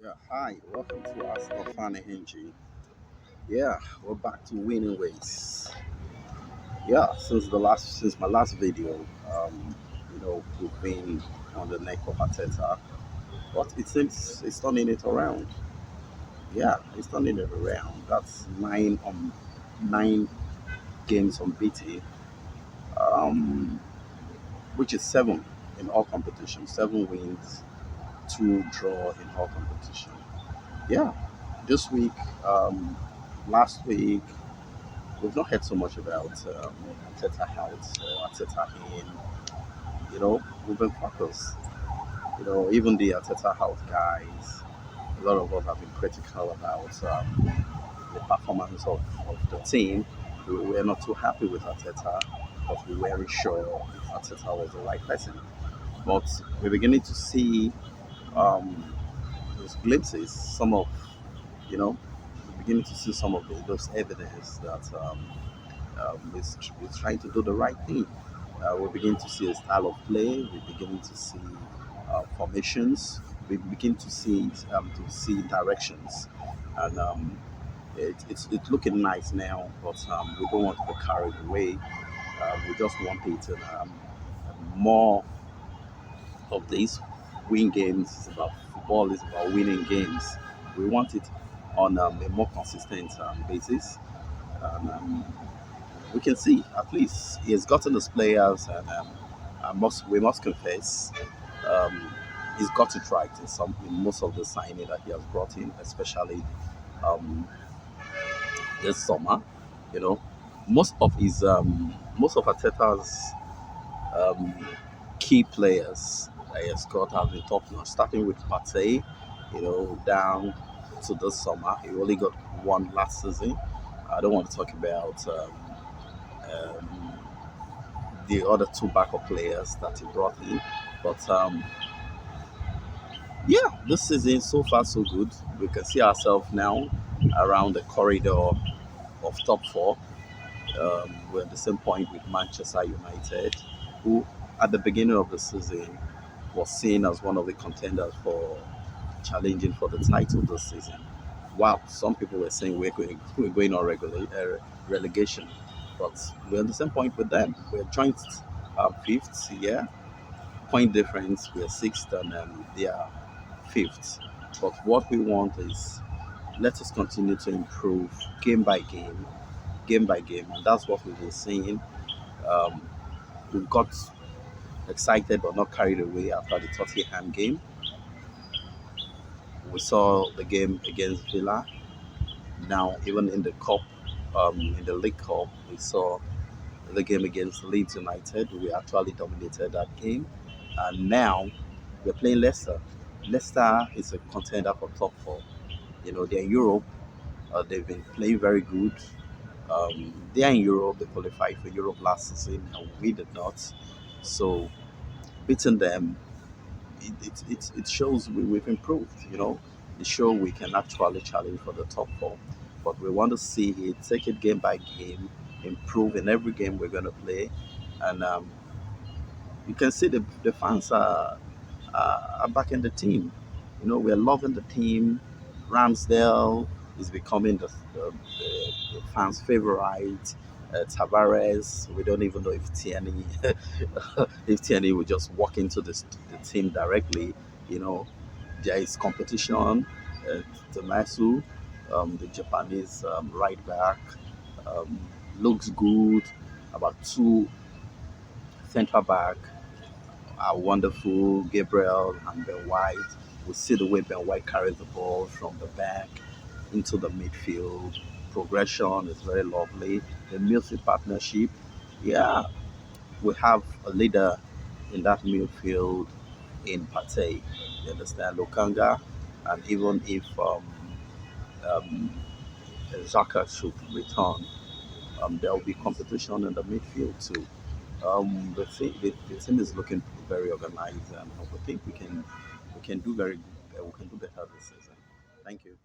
Yeah, hi, welcome to Arsenal Fan Henry. Yeah, we're back to winning ways. Yeah, since my last video, we've been on the neck of Ateta, but it seems it's turning it around. Yeah, it's turning it around. That's nine games unbeaten, um, which is seven in all competitions. Seven wins, two draw in all competition. Yeah, this week, um, last week. We've not heard so much about Arteta House or Arteta in. We've been focused. Even the Arteta House guys, a lot of us have been critical about the performance of the team. We were not too happy with Arteta, but we weren't sure if Arteta was the right person. But we're beginning to see um, those glimpses, we're beginning to see some of those evidence that is trying to do the right thing. We begin to see a style of play. We begin to see formations. We begin to see directions, and it's looking nice now. But we don't want to be carried away. We just want it more of these win games. It's about football. It's about winning games. We want it on a more consistent basis. And, we can see at least he has gotten his players, and we must confess, um, he's got it right in most of the signing that he has brought in, especially um, this summer. You know, most of Arteta's um, key players that he has got have been top notch, starting with Partey, down to this summer. He only got one last season. I don't want to talk about um, the other two backup players that he brought in. But yeah, this season so far so good. We can see ourselves now around the corridor of top four. We're at the same point with Manchester United, who at the beginning of the season was seen as one of the contenders for challenging for the title this season. Wow, some people were saying we're going on relegation, but we're at the same point with them. We're joint fifth, yeah, point difference. We're sixth, and they are fifth. But what we want is let us continue to improve game by game, and that's what we've been seeing. Um, we got excited but not carried away after the Tottenham game. We saw the game against Villa. Now, even in the cup, in the League Cup, we saw the game against Leeds United. We actually dominated that game, and now we're playing Leicester. Leicester is a contender for top four. They're in Europe. They've been playing very good. They're in Europe. They qualified for Europe last season, and we did not. So beating them, it shows we've improved. It shows we can actually challenge for the top four. But we want to see it, take it game by game, improve in every game we're going to play, and you can see the fans are backing the team. We're loving the team. Ramsdale is becoming the fans' favorite. Tavares, we don't even know if Tierney, if Tierney will just walk into the team directly. You know, there is competition. Tomasu, the Japanese right back, um, looks good. About two central back are wonderful. Gabriel and Ben White. We see the way Ben White carries the ball from the back into the midfield. Progression is very lovely. The midfield partnership, yeah, we have a leader in that midfield in Partey. You understand, Lokanga, and even if um, Xhaka should return, there will be competition in the midfield too. The team is looking very organized, and I think we can do very good. We can do better this season. Thank you.